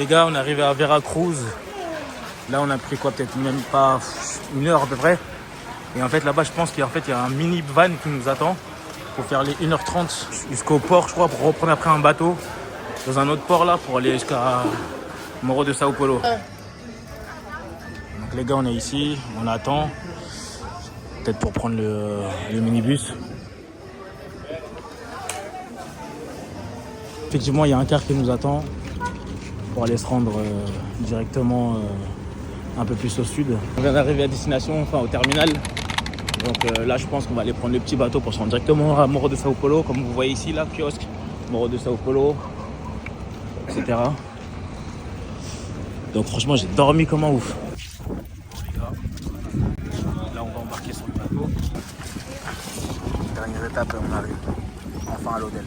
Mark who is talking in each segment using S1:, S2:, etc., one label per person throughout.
S1: Les gars, on est arrivé à Veracruz. Là, on a pris quoi, peut-être même pas une heure à peu près. Et en fait, là-bas, je pense qu'il y a un mini-van qui nous attend pour faire les 1h30 jusqu'au port, je crois, pour reprendre après un bateau dans un autre port là pour aller jusqu'à Morro de Sao Paulo. Donc les gars, on est ici, on attend. Peut-être pour prendre le minibus. Effectivement, il y a un car qui nous attend pour aller se rendre directement un peu plus au sud. On vient d'arriver à destination, enfin au terminal. Donc là, je pense qu'on va aller prendre le petit bateau pour se rendre directement à Morro de Sao Paulo. Comme vous voyez ici, là, kiosque, Morro de Sao Paulo, etc. Donc franchement, j'ai dormi comme un ouf. Bon, les gars, là, on va embarquer sur le bateau. Dernière étape, on arrive enfin à l'hôtel.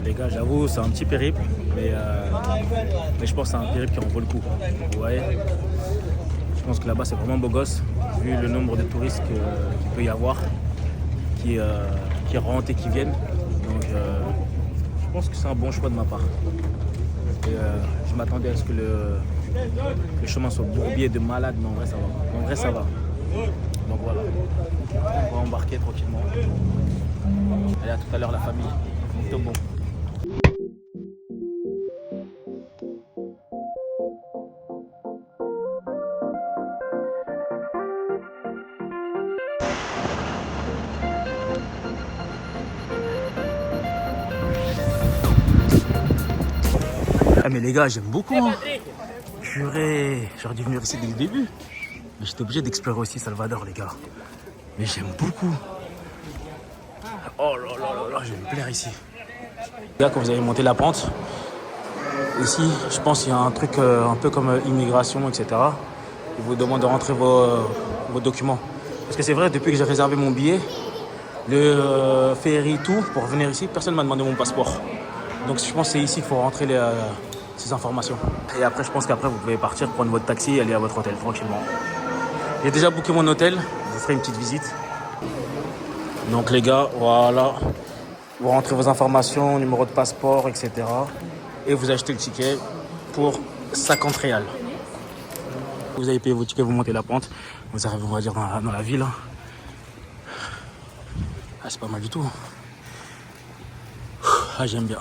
S1: Les gars, j'avoue, c'est un petit périple, mais je pense que c'est un périple qui en vaut le coup. Vous voyez, je pense que là-bas, c'est vraiment beau gosse, vu le nombre de touristes qu'il peut y avoir, qui rentrent et qui viennent. Donc, je pense que c'est un bon choix de ma part. Et, je m'attendais à ce que le chemin soit bourbier de malade, mais en vrai, ça va. En vrai, ça va. Donc voilà, on va embarquer tranquillement. Allez, à tout à l'heure, la famille. Tout bon. Ah mais les gars, j'aime beaucoup. Purée, j'aurais dû venir ici dès le début. Mais j'étais obligé d'explorer aussi Salvador, les gars. Mais j'aime beaucoup. Oh là là là là, je vais me plaire ici. Les gars, quand vous allez monter la pente, ici, je pense qu'il y a un truc un peu comme immigration, etc. Ils vous demandent de rentrer vos documents. Parce que c'est vrai, depuis que j'ai réservé mon billet, le ferry, tout, pour venir ici, personne ne m'a demandé mon passeport. Donc je pense que c'est ici qu'il faut rentrer ces informations. Et après, je pense qu'après, vous pouvez partir, prendre votre taxi et aller à votre hôtel tranquillement. J'ai déjà booké mon hôtel, je vous ferai une petite visite. Donc les gars, voilà. Vous rentrez vos informations, numéro de passeport, etc. Et vous achetez le ticket pour 50 réals. Vous avez payé vos tickets, vous montez la pente. Vous arrivez, on va dire, dans la ville. Ah, c'est pas mal du tout. Ah, j'aime bien.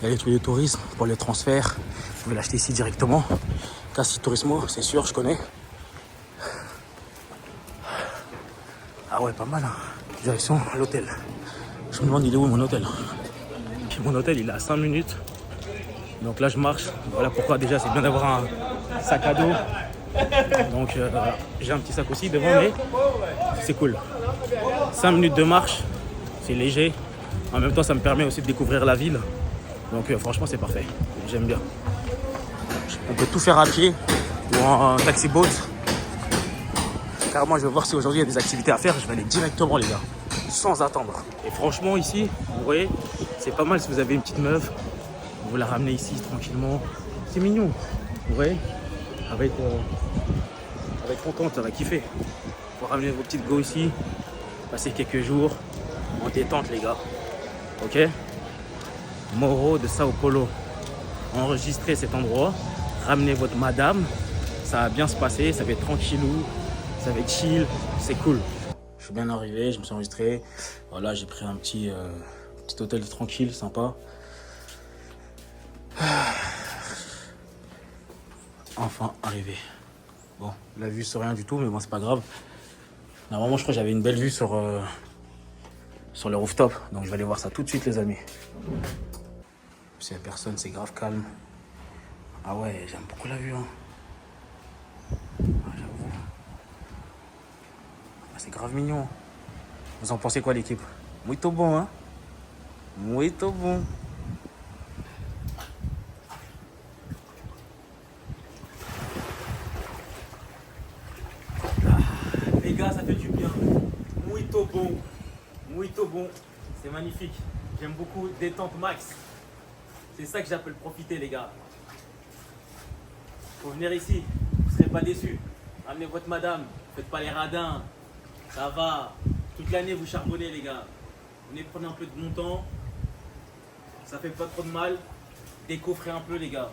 S1: Il y a les trucs de tourisme pour les transferts. Vous pouvez l'acheter ici directement. Casa Turismo, c'est sûr, je connais. Ah ouais, pas mal. Hein. Direction l'hôtel. Je me demande, il est où mon hôtel? Mon hôtel, il est à 5 minutes. Donc là, je marche. Voilà pourquoi déjà, c'est bien d'avoir un sac à dos. Donc j'ai un petit sac aussi devant, mais c'est cool. 5 minutes de marche, c'est léger. En même temps, ça me permet aussi de découvrir la ville. Donc franchement, c'est parfait. J'aime bien. On peut tout faire à pied ou en taxi-boat. Car moi, je vais voir si aujourd'hui il y a des activités à faire. Je vais aller directement, les gars, sans attendre. Et franchement, ici, vous voyez, c'est pas mal si vous avez une petite meuf. Vous la ramenez ici tranquillement. C'est mignon, vous voyez. Avec contente, ça va kiffer. Vous ramener vos petites go ici. Passer quelques jours en détente, les gars. Ok? Morro de Sao Paulo. Enregistrez cet endroit. Ramenez votre madame. Ça va bien se passer. Ça va être tranquillou. Ça va être chill. C'est cool. Je suis bien arrivé. Je me suis enregistré. Voilà, j'ai pris un petit hôtel tranquille, sympa. Enfin arrivé. Bon, la vue c'est rien du tout, mais bon, c'est pas grave. Normalement, je crois que j'avais une belle vue sur le rooftop. Donc, je vais aller voir ça tout de suite, les amis. S'il n'y a personne, c'est grave calme. Ah ouais, j'aime beaucoup la vue. Hein. Ah, j'avoue. Ah, c'est grave mignon. Vous en pensez quoi, l'équipe? Muito bon, hein? Muito bon. Les gars, ça fait du bien. Muito bon. Muito bon. C'est magnifique. J'aime beaucoup. Détente max. C'est ça que j'appelle profiter, les gars. Faut venir ici. Vous ne serez pas déçus. Ramenez votre madame. Faites pas les radins. Ça va. Toute l'année, vous charbonnez, les gars. Venez prendre un peu de bon temps. Ça fait pas trop de mal. Décoffrez un peu les gars.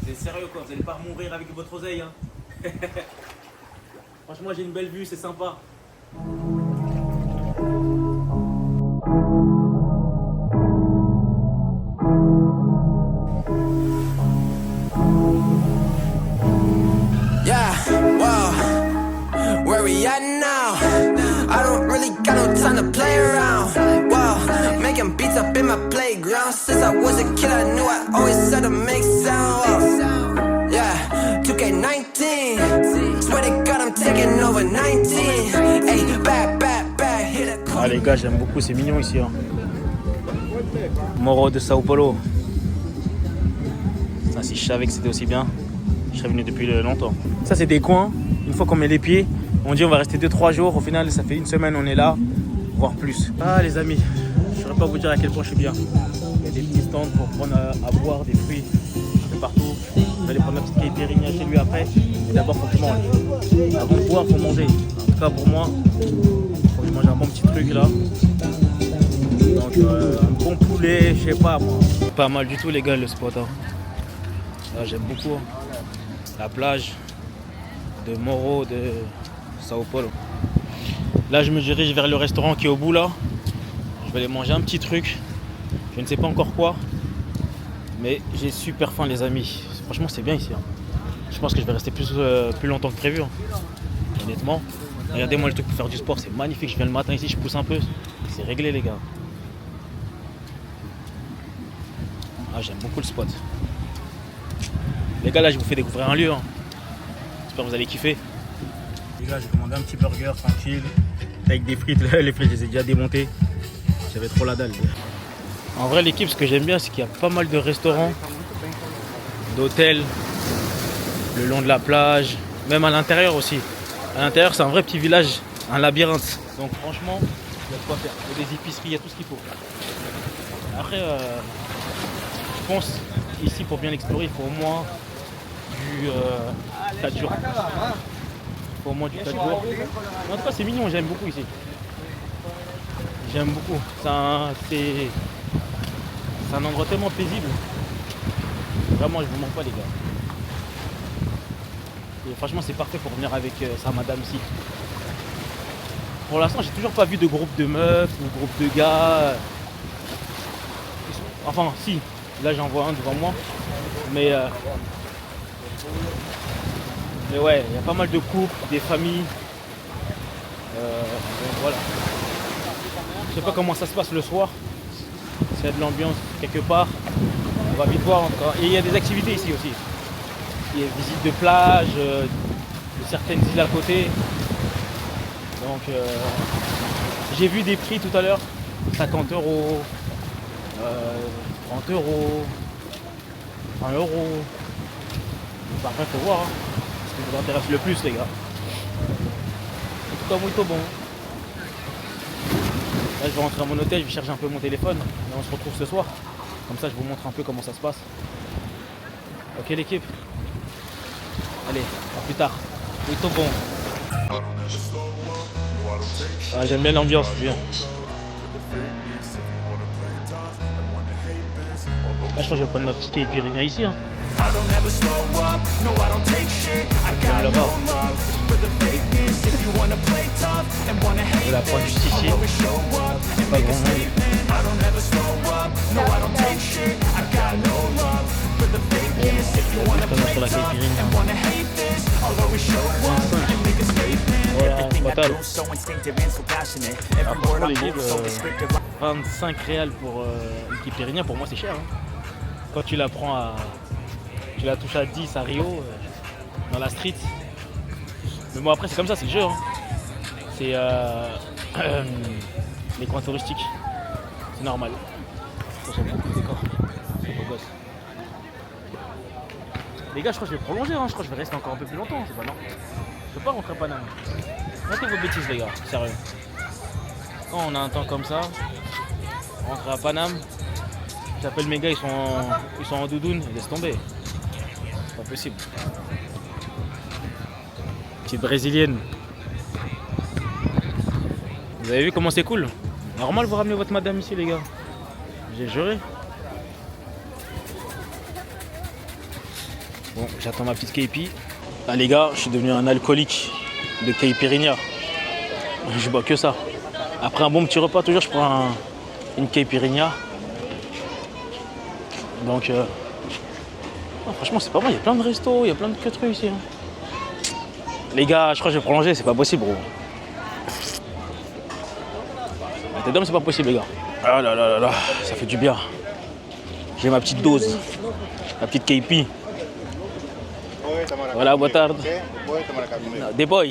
S1: C'est sérieux quoi, vous allez pas mourir avec votre oseille. Hein. Franchement j'ai une belle vue, c'est sympa.
S2: Yeah, wow, where we at now? I don't really got no time to play around. Wow, making beats up in my playground. Since I was a kid, I knew I always had to make sound. Wow. Yeah, 2K19. Swear to God, I'm taking over 19. Hey, back, hit a
S1: Ah les gars, j'aime beaucoup, c'est mignon ici. Hein. Morro de Sao Paulo. Ça, si je savais que c'était aussi bien, je serais venu depuis longtemps. Ça, c'est des coins. Une fois qu'on met les pieds, on dit on va rester 2-3 jours. Au final, ça fait une semaine, on est là, voire plus. Ah, les amis, je ne saurais pas vous dire à quel point je suis bien. Il y a des petits stands pour prendre à boire des fruits de partout. Vous allez prendre la petite caipirinha chez lui après. Et d'abord, il faut que je mange. Avant de boire, il faut manger. En tout cas, pour moi, il faut que je mange un bon petit truc là. Donc, un bon poulet, je sais pas moi. Pas mal du tout, les gars, le spot. Hein. Là, j'aime beaucoup. Hein. La plage de Morro de Sao Paulo. Là je me dirige vers le restaurant qui est au bout là. Je vais aller manger un petit truc. Je ne sais pas encore quoi. Mais j'ai super faim les amis. Franchement c'est bien ici. Hein. Je pense que je vais rester plus longtemps que prévu. Hein. Honnêtement. Regardez-moi le truc pour faire du sport. C'est magnifique. Je viens le matin ici, je pousse un peu. C'est réglé les gars. Ah j'aime beaucoup le spot. Les gars, là, je vous fais découvrir un lieu. Hein. J'espère que vous allez kiffer. Les gars, j'ai commandé un petit burger tranquille avec des frites. Les frites, je les ai déjà démontées. J'avais trop la dalle. En vrai, l'équipe, ce que j'aime bien, c'est qu'il y a pas mal de restaurants, d'hôtels, le long de la plage, même à l'intérieur aussi. À l'intérieur, c'est un vrai petit village, un labyrinthe. Donc, franchement, il y a de quoi faire. Il y a des épiceries, il y a tout ce qu'il faut. Après, je pense, ici, pour bien l'explorer, il faut au moins du 4 jours. Il faut au moins du 4 jours. Mais en tout cas, c'est mignon, j'aime beaucoup ici. J'aime beaucoup. C'est un endroit tellement paisible. Vraiment, je vous manque pas, les gars. Et franchement, c'est parfait pour venir avec sa madame ici. Pour l'instant, j'ai toujours pas vu de groupe de meufs ou groupe de gars. Enfin, si. Là, j'en vois un devant moi. Mais ouais, il y a pas mal de couples, des familles. Voilà. Je sais pas comment ça se passe le soir. S'il y a de l'ambiance quelque part, on va vite voir encore. Et il y a des activités ici aussi. Il y a des visites de plage, de certaines îles à côté. Donc j'ai vu des prix tout à l'heure, 50 €, 30 €, 1 €. Par contre, faut voir. Hein. Ce qui vous intéresse le plus, les gars. En tout cas, muito bon. Là, je vais rentrer à mon hôtel, je vais chercher un peu mon téléphone. Et on se retrouve ce soir. Comme ça, je vous montre un peu comment ça se passe. Ok, l'équipe. Allez, à plus tard. Muito bon. Ah, j'aime bien l'ambiance, c'est bien. Là, je crois que je vais prendre ma petite caipirinha ici. Hein. J'aime là-bas. Je vais la prendre juste ici. C'est pas grand monde. Sur la caipirinha. Voilà, total. Franchement, les livres, 25 réals pour une caipirinha, pour moi c'est cher. Hein. Quand tu la prends tu la touches à 10 à Rio, dans la street. Mais bon, après c'est comme ça, c'est le jeu. Hein. C'est les coins touristiques. C'est normal. Ça beaucoup de décor. Les gars, je crois que je vais prolonger. Hein. Je crois que je vais rester encore un peu plus longtemps. C'est pas non. Je peux pas rentrer à Paname. Arrêtez vos bêtises, les gars. Sérieux. Quand on a un temps comme ça, rentrer à Paname, j'appelle mes gars, ils sont en doudoune, ils laissent tomber. C'est pas possible. Petite brésilienne. Vous avez vu comment c'est cool? Normal vous ramenez votre madame ici, les gars. J'ai juré. Bon, j'attends ma petite KP. Ah les gars, je suis devenu un alcoolique de caipirinha. Je bois que ça. Après un bon petit repas, toujours, je prends une caipirinha. Donc, franchement, c'est pas mal. Il y a plein de restos, il y a plein de trucs ici. Hein. Les gars, je crois que je vais prolonger, c'est pas possible, gros. La tête d'homme, c'est pas possible, les gars. Ah là là là là, ça fait du bien. J'ai ma petite dose, ma petite KP. Voilà, boa tarde. Des boys.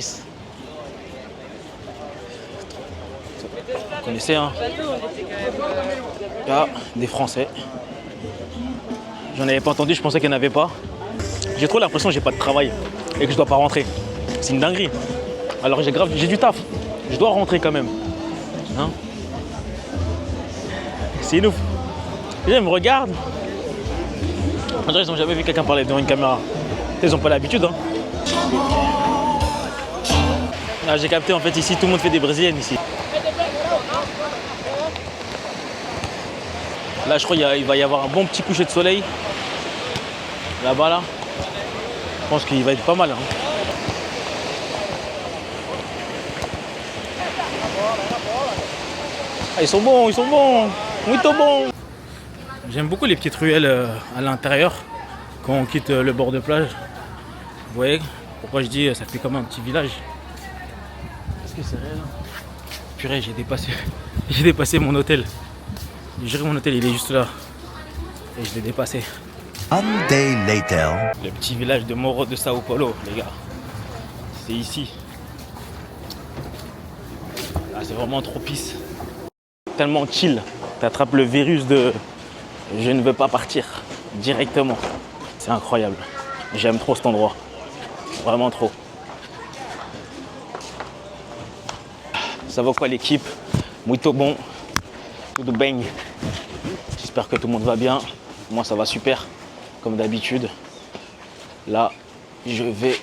S1: Vous connaissez, hein? Là, des Français. J'en avais pas entendu, je pensais qu'il n'y en avait pas. J'ai trop l'impression que j'ai pas de travail et que je dois pas rentrer. C'est une dinguerie. Alors j'ai du taf. Je dois rentrer quand même. Hein? C'est ouf. Les gens me regardent. En vrai, ils n'ont jamais vu quelqu'un parler devant une caméra. Ils n'ont pas l'habitude. Hein. Ah, j'ai capté, en fait, ici, tout le monde fait des brésiliennes ici. Là, je crois qu'il va y avoir un bon petit coucher de soleil. Là-bas, là. Je pense qu'il va être pas mal. Hein. Ah, ils sont bons, ils sont bons. Muito bons. J'aime beaucoup les petites ruelles à l'intérieur quand on quitte le bord de plage. Vous voyez pourquoi je dis ça fait comme un petit village. Est-ce que c'est réel? Purée, j'ai dépassé mon hôtel. J'ai juré mon hôtel, il est juste là. Et je l'ai dépassé.
S3: One day later.
S1: Le petit village de Morro de Sao Paulo, les gars. C'est ici. Ah, c'est vraiment trop pisse. Tellement chill. T'attrapes le virus de je ne veux pas partir directement. C'est incroyable. J'aime trop cet endroit. Vraiment trop. Ça va quoi l'équipe? Muito bon. Tudo bem. J'espère que tout le monde va bien. Moi ça va super. Comme d'habitude. Là, je vais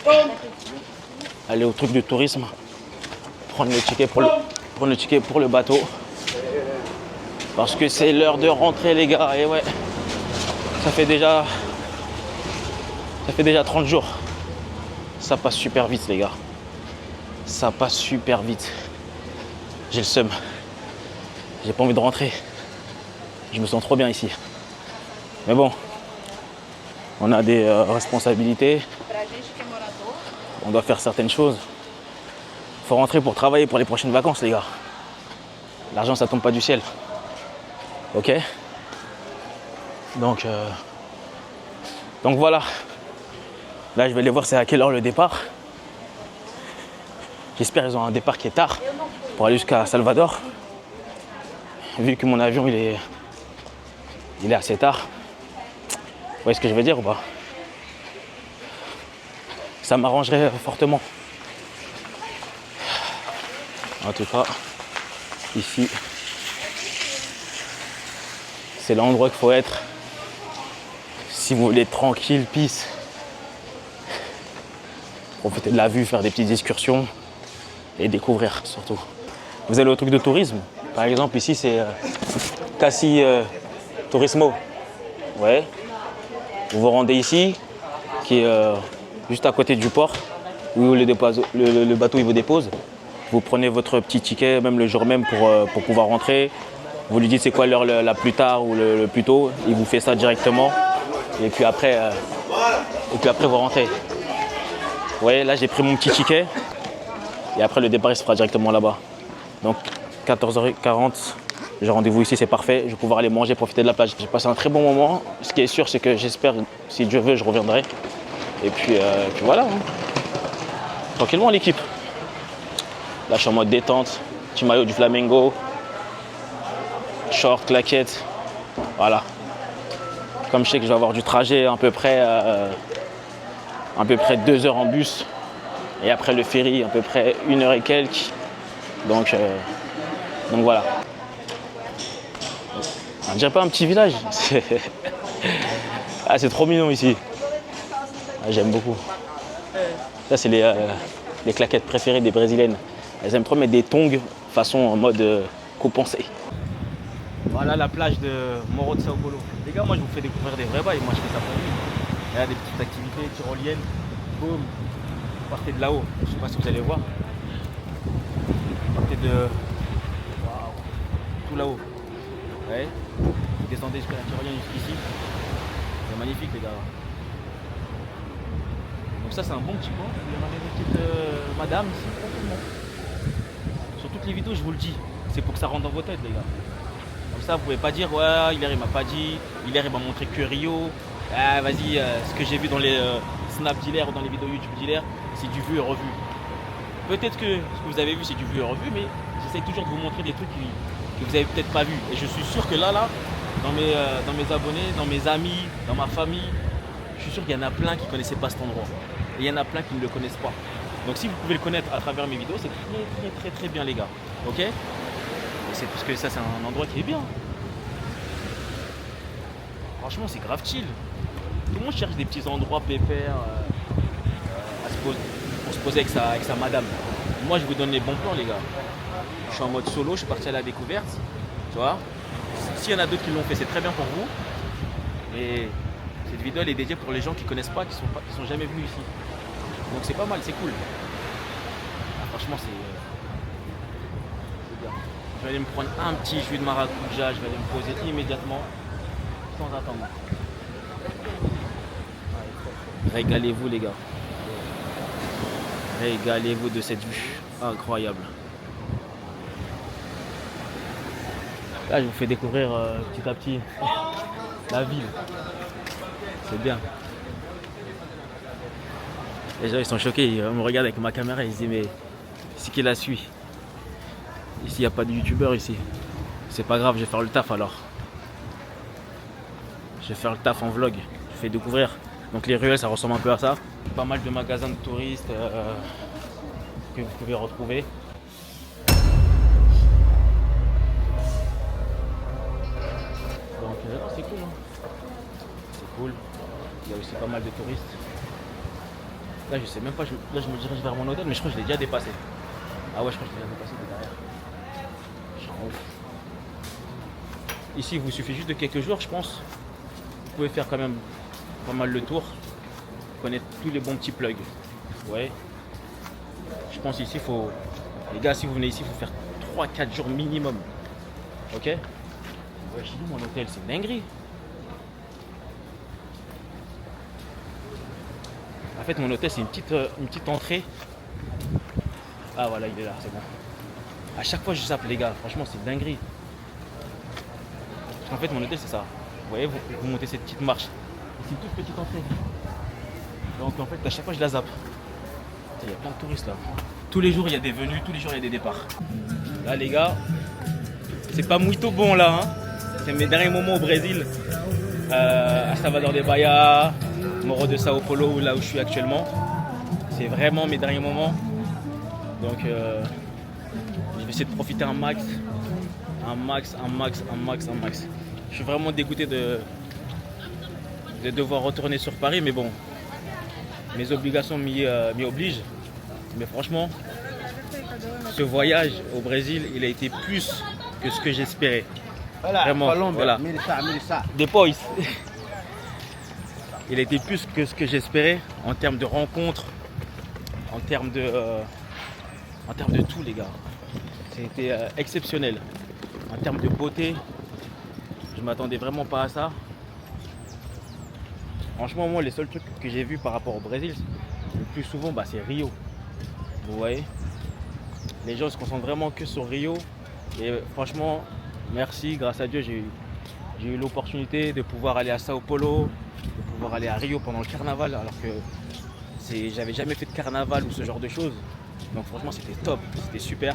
S1: aller au truc de tourisme. Prendre le ticket pour le bateau. Parce que c'est l'heure de rentrer les gars. Et ouais. Ça fait déjà 30 jours. Ça passe super vite les gars. Ça passe super vite. J'ai le seum. J'ai pas envie de rentrer. Je me sens trop bien ici. Mais bon, on a des responsabilités. On doit faire certaines choses. Faut rentrer pour travailler pour les prochaines vacances les gars. L'argent ça tombe pas du ciel. Ok? Donc voilà. Là je vais aller voir c'est à quelle heure le départ. J'espère qu'ils ont un départ qui est tard pour aller jusqu'à Salvador. Vu que mon avion il est assez tard. Vous voyez ce que je veux dire ou pas? Ça m'arrangerait fortement. En tout cas, ici, c'est l'endroit qu'il faut être. Si vous voulez être tranquille, peace. Profiter de la vue, faire des petites excursions et découvrir surtout. Vous allez au truc de tourisme. Par exemple, ici, c'est Cassi Turismo. Ouais. Vous vous rendez ici, qui est juste à côté du port, où le bateau il vous dépose. Vous prenez votre petit ticket, même le jour même, pour pouvoir rentrer. Vous lui dites c'est quoi l'heure la plus tard ou le plus tôt. Il vous fait ça directement. Et puis après vous rentrez. Vous voyez, là j'ai pris mon petit ticket. Et après le départ il se fera directement là-bas. Donc 14h40, j'ai rendez-vous ici, c'est parfait. Je vais pouvoir aller manger, profiter de la plage. J'ai passé un très bon moment. Ce qui est sûr, c'est que j'espère, si Dieu veut, je reviendrai. Et puis voilà. Hein. Tranquillement l'équipe. Là je suis en mode détente. Petit maillot du Flamengo. Short, claquette. Voilà. Comme je sais que je vais avoir du trajet à peu près 2 heures en bus. Et après le ferry, à peu près 1 heure et quelques. Donc voilà. On dirait pas un petit village. Ah, c'est trop mignon ici. Ah, j'aime beaucoup. Ça, c'est les claquettes préférées des Brésiliennes. Elles aiment trop mettre des tongs façon en mode compensé. Voilà la plage de Morro de Sao Paulo. Les gars, moi je vous fais découvrir des vrais bails. Moi je fais ça pour lui. Il y a des petites activités tyroliennes. Boum. Vous partez de là-haut. Je ne sais pas si vous allez voir. Vous partez de... Waouh. Tout là-haut. Ouais. Vous descendez jusqu'à la tyrolienne jusqu'ici. C'est magnifique les gars. Donc ça c'est un bon petit coin. Il y en a une petite madame ici, tranquillement. Sur toutes les vidéos je vous le dis, c'est pour que ça rentre dans vos têtes les gars. Comme ça vous pouvez pas dire ouais Hilaire il m'a pas dit, Hilaire il m'a montré que Rio. Ah vas-y, ce que j'ai vu dans les snaps d'Hilaire ou dans les vidéos YouTube d'Hilaire, c'est du vu et revu. Peut-être que ce que vous avez vu c'est du vu et revu, mais j'essaie toujours de vous montrer des trucs que vous avez peut-être pas vu. Et je suis sûr que là, dans mes abonnés, dans mes amis, dans ma famille, je suis sûr qu'il y en a plein qui ne connaissaient pas cet endroit. Et il y en a plein qui ne le connaissent pas. Donc si vous pouvez le connaître à travers mes vidéos, c'est très bien les gars. Ok? Et c'est parce que ça c'est un endroit qui est bien. Franchement c'est grave chill. Tout le monde cherche des petits endroits pépères pour se poser avec sa madame. Moi je vous donne les bons plans les gars. Je suis en mode solo, je suis parti à la découverte. Tu vois? S'il y en a d'autres qui l'ont fait, c'est très bien pour vous. Et cette vidéo elle est dédiée pour les gens qui ne connaissent pas, qui sont jamais venus ici. Donc c'est pas mal, c'est cool. Ah, franchement c'est bien. Je vais aller me prendre un petit jus de maracuja, je vais aller me poser immédiatement, sans attendre. Régalez-vous les gars. Régalez-vous de cette vue incroyable. Là je vous fais découvrir petit à petit la ville. C'est bien. Les gens ils sont choqués, ils me regardent avec ma caméra et ils se disent mais c'est qui la suit? Ici il n'y a pas de youtubeur ici. C'est pas grave, je vais faire le taf alors. Je vais faire le taf en vlog. Je fais découvrir. Donc les ruelles ça ressemble un peu à ça. Pas mal de magasins de touristes que vous pouvez retrouver. Donc c'est cool. Hein. C'est cool. Il y a aussi pas mal de touristes. Là je sais même pas, là je me dirige vers mon hôtel mais je crois que je l'ai déjà dépassé. Ah ouais je crois que je l'ai déjà dépassé de derrière. Je rends ouf. Ici il vous suffit juste de quelques jours je pense. Vous pouvez faire quand même pas mal le tour. Connaître tous les bons petits plugs. Ouais. Je pense ici faut. Les gars si vous venez ici il faut faire 3-4 jours minimum. Ok? Ouais j'ai dit mon hôtel c'est une dinguerie. En fait mon hôtel c'est une petite entrée. Ah voilà il est là, c'est bon. À chaque fois je zappe les gars, franchement c'est une dinguerie. Parce qu'en fait mon hôtel c'est ça. Vous voyez, vous montez cette petite marche. C'est une toute petite entrée. Donc en fait à chaque fois je la zappe. Il y a plein de touristes là. Tous les jours il y a des venues, tous les jours il y a des départs. Là les gars, c'est pas muito bon là. Hein. C'est mes derniers moments au Brésil. À Salvador de Bahia. Morro de Sao Paulo, là où je suis actuellement. C'est vraiment mes derniers moments. Donc je vais essayer de profiter un max. Je suis vraiment dégoûté de devoir retourner sur Paris, mais bon, mes obligations m'y obligent. Mais franchement, ce voyage au Brésil, il a été plus que ce que j'espérais. Vraiment, voilà. Depois. Il a été plus que ce que j'espérais en termes de rencontres, en termes de tout les gars. C'était exceptionnel. En termes de beauté, je m'attendais vraiment pas à ça. Franchement moi les seuls trucs que j'ai vus par rapport au Brésil, le plus souvent c'est Rio. Vous voyez, les gens se concentrent vraiment que sur Rio. Et franchement, merci, grâce à Dieu j'ai eu l'opportunité de pouvoir aller à Sao Paulo, de pouvoir aller à Rio pendant le carnaval, alors que j'avais jamais fait de carnaval ou ce genre de choses. Donc franchement c'était top, c'était super.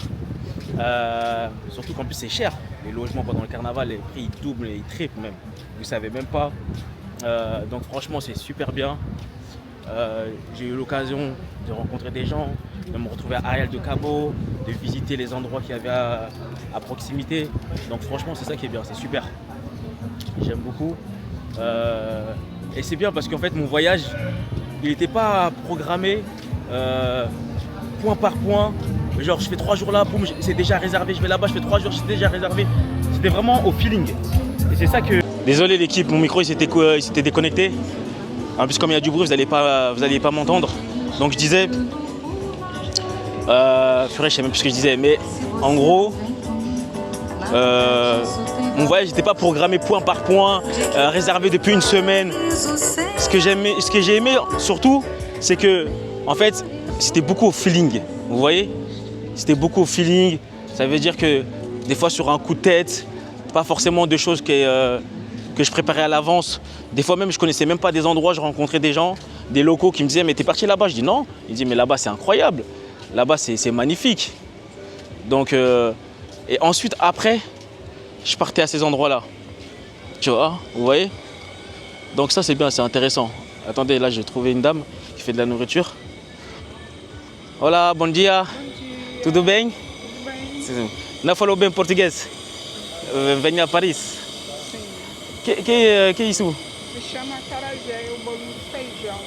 S1: Surtout qu'en plus c'est cher. Les logements pendant le carnaval, les prix ils doublent et ils triplent même. Vous savez même pas. Donc franchement c'est super bien. J'ai eu l'occasion de rencontrer des gens, de me retrouver à Arraial do Cabo, de visiter les endroits qu'il y avait à proximité. Donc franchement c'est ça qui est bien, c'est super. J'aime beaucoup. Et c'est bien parce qu'en fait mon voyage il n'était pas programmé point par point. Genre je fais 3 jours là, boum, c'est déjà réservé, je vais là-bas, je fais 3 jours, c'est déjà réservé. C'était vraiment au feeling. Et c'est ça que... Désolé l'équipe, mon micro il s'était déconnecté. En plus, comme il y a du bruit, vous n'allez pas m'entendre. Donc je disais, purée, je sais même plus ce que je disais, mais en gros, mon voyage n'était pas programmé point par point, réservé depuis une semaine. Ce que j'ai aimé surtout, c'est que, en fait, c'était beaucoup au feeling. Vous voyez? C'était beaucoup au feeling. Ça veut dire que des fois sur un coup de tête, pas forcément de choses que je préparais à l'avance. Des fois même, je connaissais même pas des endroits, je rencontrais des gens, des locaux qui me disaient « mais t'es parti là-bas ?» Je dis « non ». Ils disent « mais là-bas c'est incroyable, là-bas c'est magnifique ». Donc, et ensuite après, je partais à ces endroits-là. Tu vois, vous voyez? Donc ça c'est bien, c'est intéressant. Attendez, là j'ai trouvé une dame qui fait de la nourriture. Hola, bom dia. Tudo bem? Não falou bem português? Venha a Paris. Que é isso?
S4: Se chama acarajé, é o bolinho de feijão,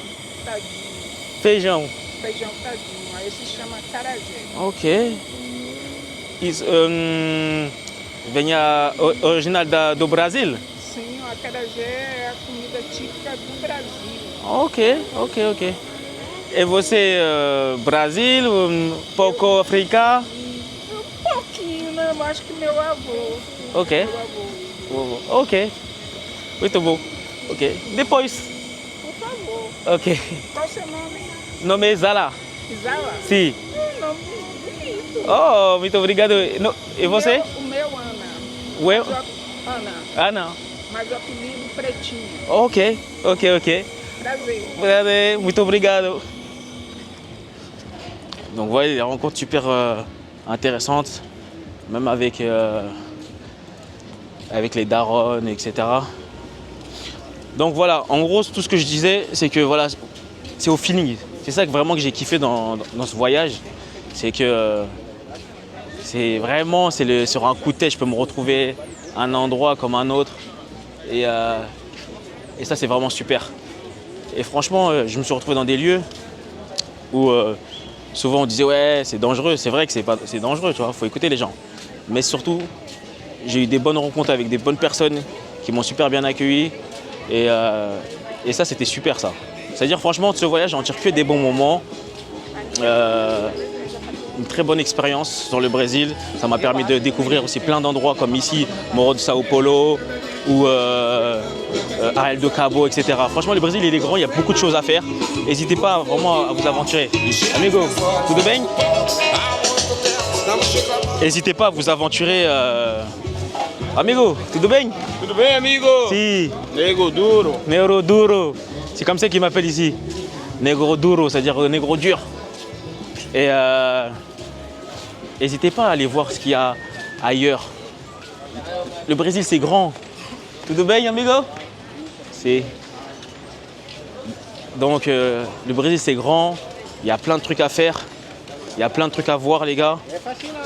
S4: tadinho.
S1: Feijão.
S4: Feijão tadinho, aí se chama acarajé.
S1: Ok. Isso, venha original do Brasil?
S4: Sim, o acarajé é a comida típica do Brasil.
S1: Ok. E você, Brasil, pouco África?
S4: Um pouquinho, né? Eu acho que meu avô.
S1: Ok.
S4: Meu avô.
S1: Ok. Muito bom. Ok. Depois.
S4: Por favor.
S1: Ok.
S4: Qual o seu nome?
S1: Nome é Zala.
S4: Isala?
S1: Sim.
S4: Nome bonito.
S1: Oh, muito obrigado. E você?
S4: O meu Ana.
S1: O eu?
S4: Ana.
S1: Ana.
S4: Mas o apelido Pretinho.
S1: Ok.
S4: Prazer.
S1: Muito obrigado. Donc ouais, des rencontres super intéressantes, même avec les darons, etc. Donc voilà, en gros, tout ce que je disais, c'est que voilà, c'est au feeling. C'est ça que vraiment que j'ai kiffé dans ce voyage. C'est que c'est vraiment, sur un coup de tête, je peux me retrouver à un endroit comme un autre. Et ça, c'est vraiment super. Et franchement, je me suis retrouvé dans des lieux où souvent on disait ouais, c'est dangereux. C'est vrai que c'est dangereux, tu vois, faut écouter les gens. Mais surtout, j'ai eu des bonnes rencontres avec des bonnes personnes qui m'ont super bien accueilli. Et ça, c'était super, ça. C'est-à-dire, franchement, de ce voyage, j'en tire que des bons moments. Une très bonne expérience sur le Brésil. Ça m'a permis de découvrir aussi plein d'endroits comme ici, Morro de Sao Paulo ou Arraial do Cabo, etc. Franchement, le Brésil, il est grand, il y a beaucoup de choses à faire. N'hésitez pas vraiment à vous aventurer. Amigo, tudo bem? N'hésitez pas à vous aventurer. Amigo, tudo bem?
S5: Tudo bem, amigo?
S1: Si.
S5: Negro duro.
S1: Negro duro. C'est comme ça qu'ils m'appellent ici. Negro duro, c'est-à-dire négro dur. Et n'hésitez pas à aller voir ce qu'il y a ailleurs. Le Brésil, c'est grand. Tudo bem, amigo? Si. Donc, le Brésil, c'est grand. Il y a plein de trucs à faire. Il y a plein de trucs à voir, les gars.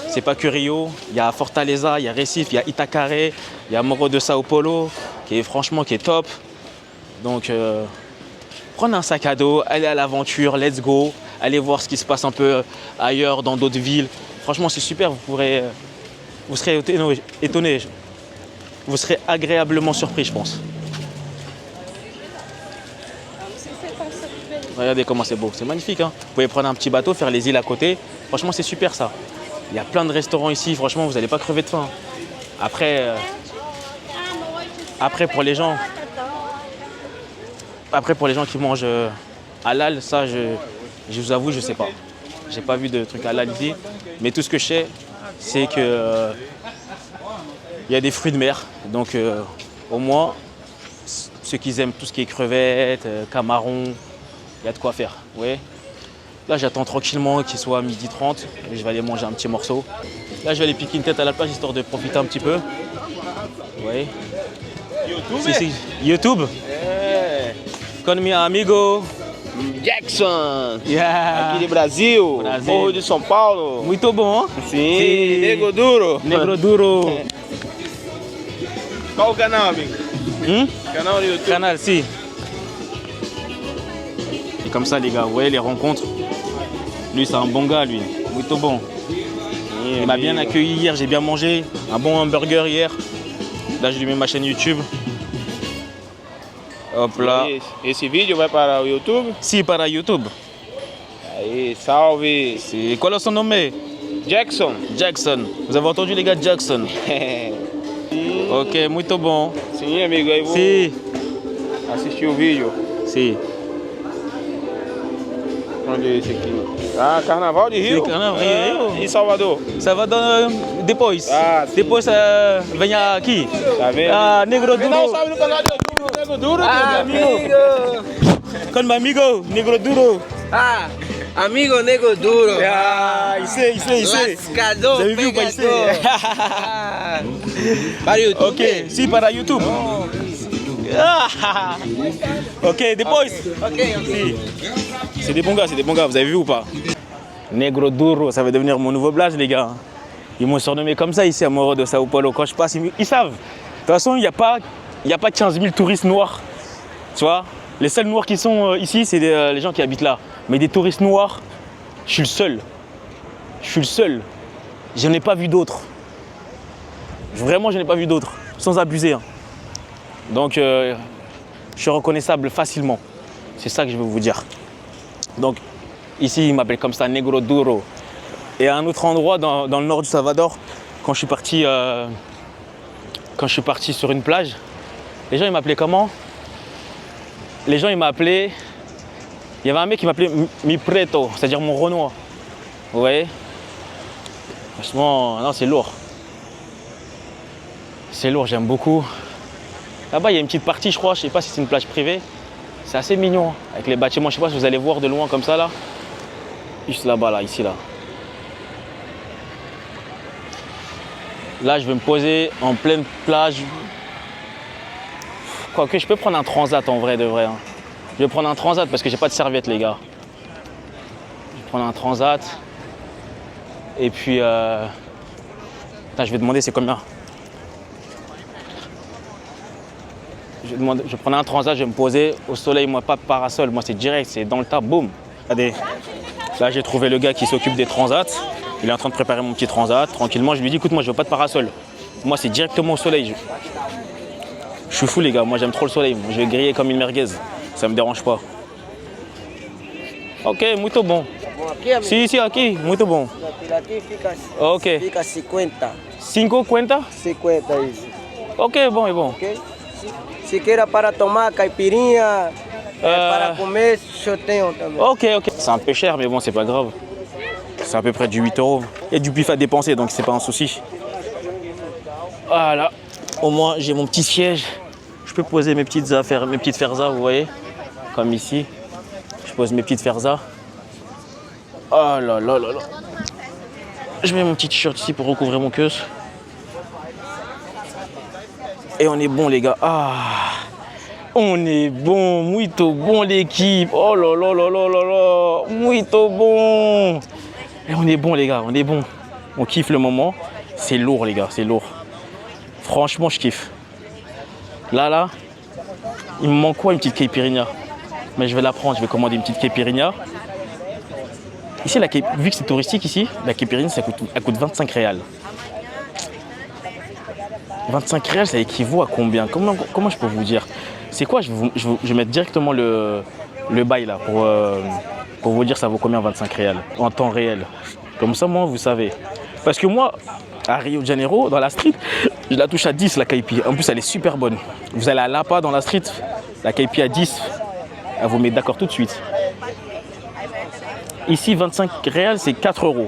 S1: C'est pas que Rio. Il y a Fortaleza, il y a Recife, il y a Itacaré, il y a Morro de Sao Paulo, qui est top. Donc, prenez un sac à dos, allez à l'aventure, let's go. Allez voir ce qui se passe un peu ailleurs, dans d'autres villes. Franchement, c'est super. Vous serez étonné. Vous serez agréablement surpris, je pense. Regardez comment c'est beau, c'est magnifique, hein. Vous pouvez prendre un petit bateau, faire les îles à côté. Franchement, c'est super ça. Il y a plein de restaurants ici, franchement, vous n'allez pas crever de faim. Après, pour les gens qui mangent halal, ça, je vous avoue, je sais pas. J'ai pas vu de truc halal ici. Mais tout ce que je sais, c'est que il y a des fruits de mer. Donc, au moins, ceux qui aiment tout ce qui est crevettes, camarons, il y a de quoi faire. Vous voyez ? Là, j'attends tranquillement qu'il soit 12h30 et je vais aller manger un petit morceau. Là, je vais aller piquer une tête à la plage histoire de profiter un petit peu. Vous voyez ?
S5: YouTube?
S1: Si. YouTube. Con meu amigo
S5: Jackson.
S1: Yeah.
S5: Aqui de Brasil. Morro de São Paulo.
S1: Muito bom, hein?
S5: Sim. Negro duro.
S1: Negro duro.
S5: Qual o canal, amigo? Canal no YouTube.
S1: Canal, si. Et comme ça, les gars, vous voyez les rencontres. Lui, c'est un bon gars, lui. Muito bon. Il m'a bien accueilli hier, j'ai bien mangé. Un bon hamburger hier. Là, je lui mets ma chaîne YouTube. Hop là.
S5: Esse vídeo vai para o YouTube?
S1: Si, para YouTube.
S5: Aí, salve.
S1: C'est quoi son nom?
S5: Jackson.
S1: Jackson. Vous avez entendu les gars, Jackson? Ok, muito bom.
S5: Sim, amigo, aí vou
S1: Si,
S5: assistir o vídeo.
S1: si.
S5: Onde é esse aqui? Ah, Carnaval de Rio?
S1: Sim, Carnaval de Rio.
S5: E Salvador?
S1: Ça va dans, depois.
S5: Ah, sim.
S1: Depois vem aqui.
S5: Tá vendo?
S1: Ah, Negro
S5: Me dá um
S1: Duro.
S5: salve no canal do YouTube, Nego Duro,
S1: Con mi amigo, Negro Duro.
S6: Ah, amigo Nego Duro.
S1: Ah, ici.
S6: Lascador,
S1: Vous avez vu ou pas ici?
S6: Ah. Para YouTube.
S1: Ok, si, para YouTube. Ah. Ok, depois.
S6: Ok.
S1: Si. C'est des bons gars, vous avez vu ou pas? Negro Duro, ça va devenir mon nouveau blaze, les gars. Ils m'ont surnommé comme ça ici à Morro de Sao Paulo. Quand je passe, ils savent. De toute façon, il n'y a pas 15 000 touristes noirs. Tu vois? Les seuls noirs qui sont ici, c'est les gens qui habitent là. Mais des touristes noirs, je suis le seul. Je n'ai pas vu d'autres. Vraiment, je n'ai pas vu d'autres. Sans abuser. Hein. Donc, je suis reconnaissable facilement. C'est ça que je veux vous dire. Donc, ici, ils m'appellent comme ça, Negro Duro. Et à un autre endroit, dans le nord du Salvador, quand je suis parti sur une plage, les gens, ils m'appelaient comment? Les gens, ils m'appelaient... Il y avait un mec qui m'appelait Mi Preto, c'est-à-dire mon Renoir. Vous voyez? Franchement, non, c'est lourd. C'est lourd, j'aime beaucoup. Là-bas, il y a une petite partie, je crois, je ne sais pas si c'est une plage privée. C'est assez mignon, avec les bâtiments. Je ne sais pas si vous allez voir de loin comme ça, là. Juste là-bas, là, ici, là. Là, je vais me poser en pleine plage. Quoique, je peux prendre un transat en vrai, de vrai. Hein. Je vais prendre un transat parce que j'ai pas de serviette, les gars. Je vais prendre un transat. Et puis... Putain, je vais demander c'est combien. Je vais prendre un transat, je vais me poser au soleil. Moi, pas de parasol. Moi, c'est direct, c'est dans le tas, boum. Regardez. Là, j'ai trouvé le gars qui s'occupe des transats. Il est en train de préparer mon petit transat. Tranquillement, je lui dis, écoute, moi, je veux pas de parasol. Moi, c'est directement au soleil. Je suis fou, les gars. Moi, j'aime trop le soleil. Moi, je vais griller comme une merguez. Ça me dérange pas. Ok, muito bon.
S6: Aqui, amigo.
S1: Si, aqui, muito bon.
S6: Aqui fica,
S1: Ok.
S6: fica 50.
S1: 50?
S6: 50 isso.
S1: Ok, bon, é bom.
S6: Ok? Se queira para tomar caipirinha, para comer, eu tenho também.
S1: Ok. C'est un peu cher, mais bon, c'est pas grave. C'est à peu près du 8 €. Il y a du pif à dépenser, donc c'est pas un souci. Voilà. Au moins, j'ai mon petit siège. Je peux poser mes petites affaires, mes petites ferzas, vous voyez. Comme ici. Je pose mes petites ferzas. Oh là là. Je mets mon petit t-shirt ici pour recouvrir mon queue. Et on est bon, les gars. Ah, on est bon. Muito bon, l'équipe. Oh là là. Muito bon. Et on est bon, les gars. On est bon. On kiffe le moment. C'est lourd, les gars. C'est lourd. Franchement, je kiffe. Là, il me manque quoi? Une petite caipirinha. Mais je vais la prendre. Je vais commander une petite caipirinha. Ici, vu que c'est touristique ici, la caipirinha, elle coûte 25 réals. 25 réals, ça équivaut à combien? Comment je peux vous dire? C'est quoi? Je vais mettre directement le bail là pour vous dire ça vaut combien 25 réals en temps réel. Comme ça, moi, vous savez. Parce que moi, à Rio de Janeiro, dans la street, je la touche à 10 la caipi. En plus, elle est super bonne. Vous allez à Lapa dans la street, la caipi à 10, elle vous met d'accord tout de suite. Ici, 25 réals, c'est 4 €.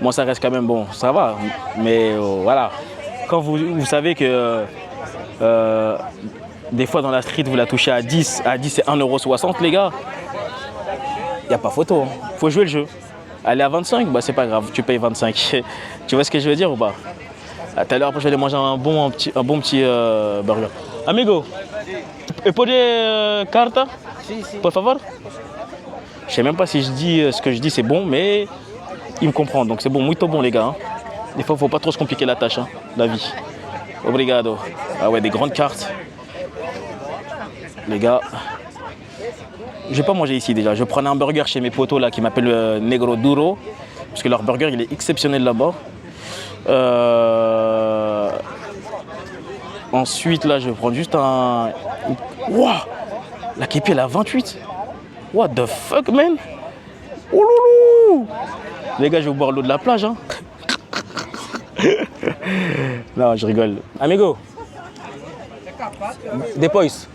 S1: Moi, ça reste quand même bon, ça va. Mais voilà. Quand vous savez que des fois dans la street, vous la touchez à 10 c'est 1,60 €, les gars. Il n'y a pas photo. Faut jouer le jeu. Aller à 25, bah c'est pas grave, tu payes 25. Tu vois ce que je veux dire ou pas? À tout à l'heure, après, je vais aller manger un bon petit burger. Amigo, pode carta?
S6: Si.
S1: Por favor? Je sais même pas si je dis ce que je dis, c'est bon, mais il me comprend. Donc c'est bon, muito bon, les gars. Hein. Des fois, il ne faut pas trop se compliquer la tâche, hein, la vie. Obrigado. Ah ouais, des grandes cartes. Les gars, je vais pas manger ici déjà. Je prends un burger chez mes potos là qui m'appellent Negro Duro. Parce que leur burger, il est exceptionnel là-bas. Ensuite, là, je vais prendre juste un... Wow, La képi, elle a 28. What the fuck, man? Oh loulou! Les gars, je vais boire l'eau de la plage, hein. Non, je rigole. Amigo. Depois.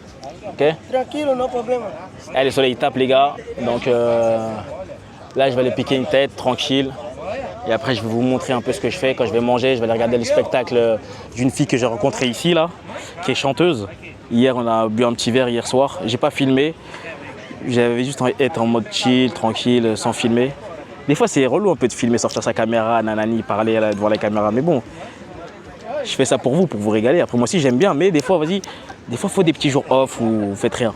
S1: Ok?
S6: Tranquilo, no problema.
S1: Allez, le soleil il tape, les gars. Donc là, je vais aller piquer une tête, tranquille. Et après, je vais vous montrer un peu ce que je fais. Quand je vais manger, je vais aller regarder le spectacle d'une fille que j'ai rencontrée ici, là, qui est chanteuse. Hier, on a bu un petit verre hier soir. J'ai pas filmé. J'avais juste envie d'être en mode chill, tranquille, sans filmer. Des fois, c'est relou un peu de filmer, sortir sa caméra, nanani, parler là, devant la caméra. Mais bon, je fais ça pour vous régaler. Après, moi aussi, j'aime bien. Mais des fois, vas-y, des fois, il faut des petits jours off où vous faites rien.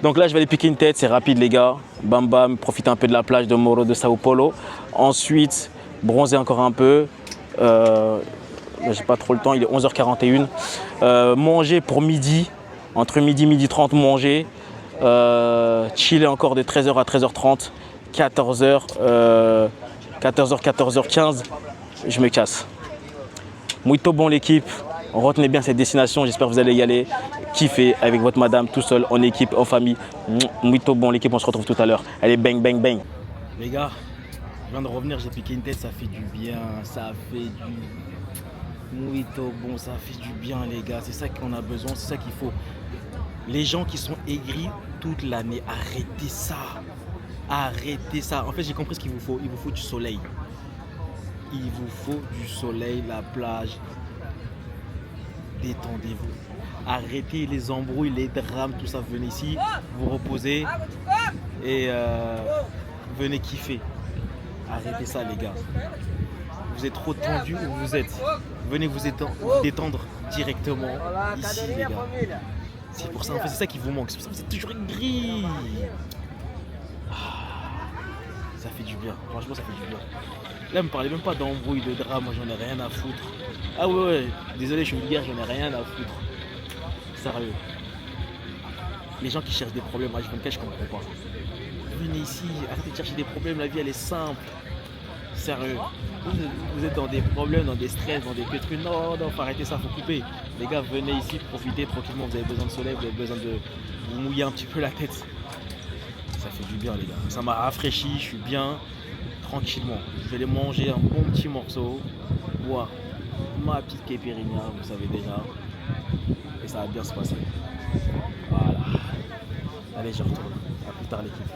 S1: Donc là, je vais aller piquer une tête. C'est rapide, les gars. Bam, bam. Profiter un peu de la plage de Morro de Sao Paulo. Ensuite, bronzer encore un peu. J'ai pas trop le temps. Il est 11h41. Manger pour midi. Entre midi et midi 30, manger. Chiller encore de 13h à 13h30. 14h, 14h15, je me casse. Muito bon l'équipe, retenez bien cette destination, j'espère que vous allez y aller. Kiffer avec votre madame, tout seul, en équipe, en famille. Muito bon l'équipe, on se retrouve tout à l'heure. Allez, bang, bang, bang. Les gars, je viens de revenir, j'ai piqué une tête, ça fait du bien, ça fait du... Muito bon, ça fait du bien les gars, c'est ça qu'on a besoin, c'est ça qu'il faut. Les gens qui sont aigris toute l'année, arrêtez ça. Arrêtez ça. En fait, j'ai compris ce qu'il vous faut. Il vous faut du soleil. Il vous faut du soleil, la plage. Détendez-vous. Arrêtez les embrouilles, les drames, tout ça. Venez ici, vous reposez et venez kiffer. Arrêtez ça, les gars. Vous êtes trop tendus où vous êtes. Venez vous détendre directement ici, les gars. C'est pour ça, en fait, c'est ça qui vous manque. C'est pour ça que vous êtes toujours gris. Ça fait du bien, franchement ça fait du bien. Là, me parlez même pas d'embrouille, de drame, moi j'en ai rien à foutre. Ah ouais, désolé, je suis vulgaire, j'en ai rien à foutre. Sérieux. Les gens qui cherchent des problèmes, moi je comprends pas. Venez ici, arrêtez de chercher des problèmes, la vie elle est simple. Sérieux. Vous êtes dans des problèmes, dans des stress, dans des trucs. Non, faut arrêter ça, faut couper. Les gars, venez ici, profitez tranquillement, vous avez besoin de soleil, vous avez besoin de vous mouiller un petit peu la tête. Ça fait du bien les gars, ça m'a rafraîchi, je suis bien, tranquillement. Je vais aller manger un bon petit morceau, boire ma petite caipirinha, vous savez déjà, et ça va bien se passer. Voilà. Allez, je retourne, à plus tard l'équipe.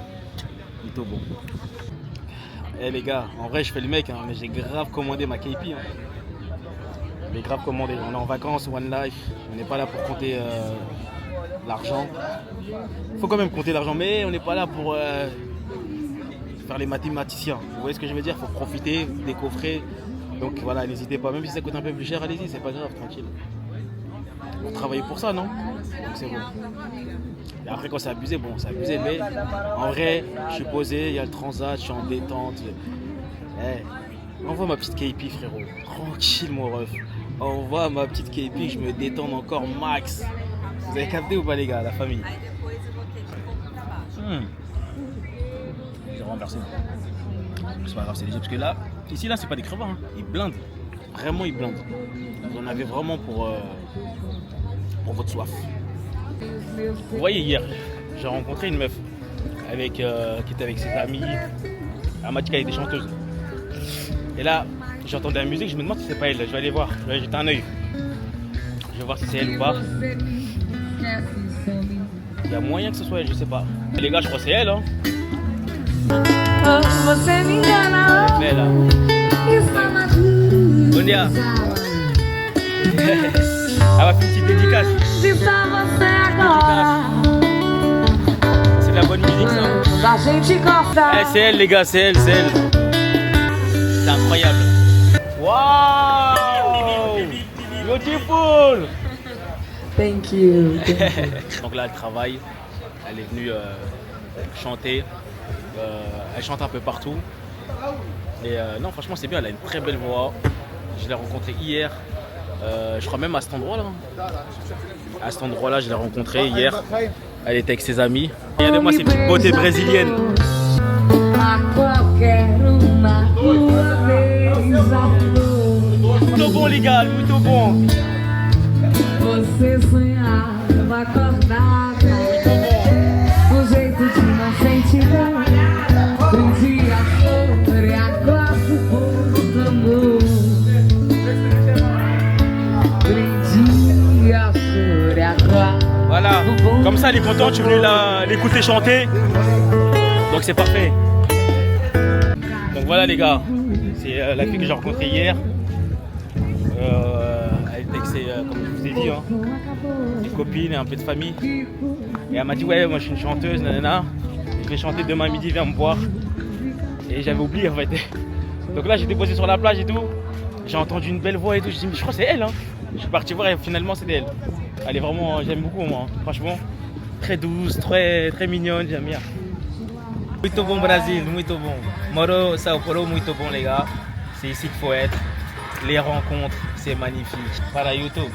S1: Plutôt bon. Eh les gars, en vrai je fais le mec, hein, mais j'ai grave commandé ma KP. Hein. J'ai grave commandé, on est en vacances, one life, on n'est pas là pour compter... l'argent. Il faut quand même compter l'argent, mais on n'est pas là pour faire les mathématiciens. Vous voyez ce que je veux dire? Il faut profiter, décoffrer. Donc voilà, n'hésitez pas. Même si ça coûte un peu plus cher, allez-y, c'est pas grave, tranquille. Vous travaillez pour ça, non? Donc c'est bon. Et après, quand c'est abusé, bon, c'est abusé, mais en vrai, je suis posé, il y a le transat, je suis en détente. Hey, envoie ma petite KP, frérot. Tranquille, mon ref. Envoie ma petite KP, je me détends encore max. Vous avez capté ou pas les gars, la famille? J'ai renversé. C'est pas grave, c'est léger parce que là, ici là c'est pas des crevards, hein. Ils blindent. Vraiment ils blindent. Vous en avez vraiment pour votre soif. Vous voyez hier, j'ai rencontré une meuf qui était avec ses amis. Elle m'a dit qu'elle était chanteuse. Et là, j'entendais la musique, je me demande si c'est pas elle. Je vais aller voir, je vais jeter un œil. Je vais voir si c'est elle ou pas. Il y a moyen que ce soit elle, je sais pas. Les gars, je crois que c'est elle, hein. Elle est là. Sonia. Elle va faire une petite dédicace. C'est de la bonne musique, ça. Eh, c'est elle, les gars, c'est elle, c'est elle. C'est incroyable. Waouh! Beautiful!
S7: Thank you.
S1: Donc là, elle travaille. Elle est venue chanter. Elle chante un peu partout. Et non, franchement, c'est bien. Elle a une très belle voix. Je l'ai rencontrée hier. Je crois même à cet endroit-là. À cet endroit-là, je l'ai rencontrée hier. Elle était avec ses amis. Regardez-moi ces petites beautés brésiliennes. Muito bon, les gars, muito bon.
S7: Você sonhava acordada.
S1: ça, elle est contente, je suis venu l'écouter chanter. Donc c'est parfait. Donc voilà les gars, c'est la fille que j'ai rencontrée hier. Elle était avec ses, comme je vous ai dit, hein, ses copines et un peu de famille. Et elle m'a dit ouais, moi je suis une chanteuse, nanana. Je vais chanter demain midi, viens me voir. Et j'avais oublié en fait. Donc là j'étais posé sur la plage et tout. J'ai entendu une belle voix et tout. Je me suis dit mais je crois que c'est elle. Hein. Je suis parti voir et finalement c'était elle. Elle est vraiment, j'aime beaucoup moi. Franchement, très douce, très mignonne, j'aime bien. Muito bon Brésil, muito bon. Moro, Sao Paulo, muito bon les gars. C'est ici qu'il faut être. Les rencontres, c'est magnifique. Para YouTube.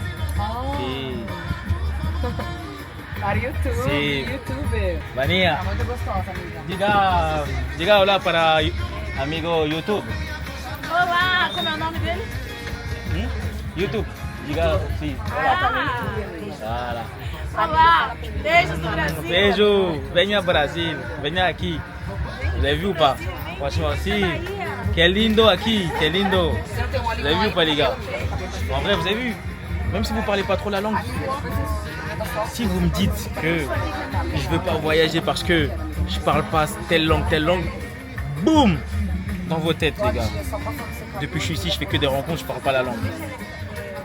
S1: Et...
S4: Para YouTube,
S1: Sim.
S4: youtuber.
S1: Vania,
S4: Tá muito gostosa, amiga.
S1: diga olá para amigo YouTube.
S8: Olá, como é o nome dele?
S1: YouTube. Diga sim. Olá.
S8: Olá, beijos do Brasil.
S1: Beijo, venha Brasil, venha aqui. Vous avez vu ou pas? Franchement, si. Quel lindo aqui, quel lindo. Vous avez vu ou pas les gars? En vrai, vous avez vu? Même si vous parlez pas trop la langue, si vous me dites que je veux pas voyager parce que je parle pas telle langue, boum, dans vos têtes les gars. Depuis que je suis ici, je fais que des rencontres, je parle pas la langue.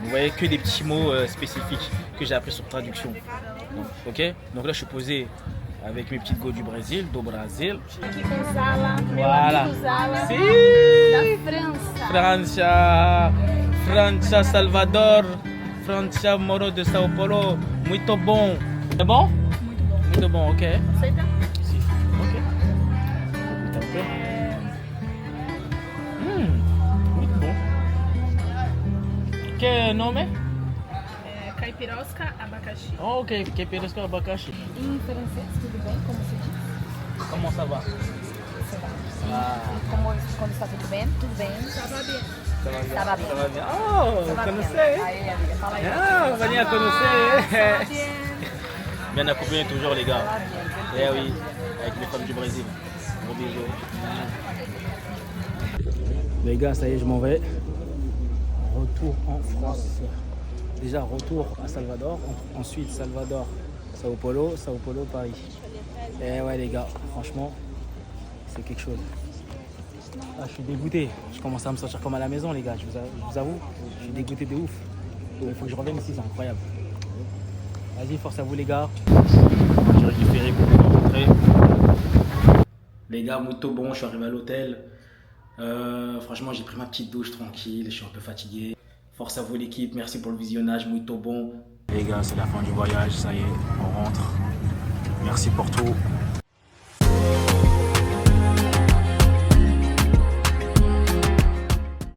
S1: Vous voyez que des petits mots spécifiques que j'ai appris sur traduction. Donc, ok? Donc là, je suis posé avec mes petites go du Brésil, do Brasil.
S8: Aqui com Zala, meu
S1: Voilà.
S8: amigo Zala,
S1: Si.
S8: da França.
S1: França, Salvador, França, Moro de Sao Paulo, muito bom. C'est bon? Muito bom, ok.
S8: Aceita?
S1: Si. Ok. Muito bom. Muito bom. Que nome?
S8: É, caipirosca, abacaxi.
S1: Oh, ok, que perisco abacaxi.
S8: Em francês, tudo bem? Como se diz?
S1: Comment ça va?
S8: Você vai.
S1: Ah,
S8: Como, quando está tudo bem? Tudo bem. Ça va bien.
S1: ça va bien.
S8: Ça va bien.
S1: Ça va bien. Oh,
S8: Ça va bien.
S1: conhecez?
S8: Aí, amiga, fala aí.
S1: Ah, venez à
S8: Ça
S1: connaître.
S8: va bien.
S1: Bien accompagné toujours les gars.
S8: Ça va bien.
S1: Eh oui, avec les femmes du Brésil. Gros bisous. Les gars, ça y est, je m'en vais. Retour en France. Déjà, retour à Salvador. Ensuite, Salvador, Sao Paulo, Paris. Eh ouais, les gars, franchement, c'est quelque chose. Ah, je suis dégoûté. Je commence à me sentir comme à la maison, les gars. Je vous avoue, je suis dégoûté de ouf. Il faut que je revienne ici, c'est incroyable. Vas-y, force à vous, les gars. J'ai récupéré pour vous rencontrer. Les gars, muito bon, je suis arrivé à l'hôtel. Franchement, j'ai pris ma petite douche tranquille, je suis un peu fatigué. Force à vous l'équipe, merci pour le visionnage, muito bon. Les gars, c'est la fin du voyage, ça y est, on rentre. Merci pour tout.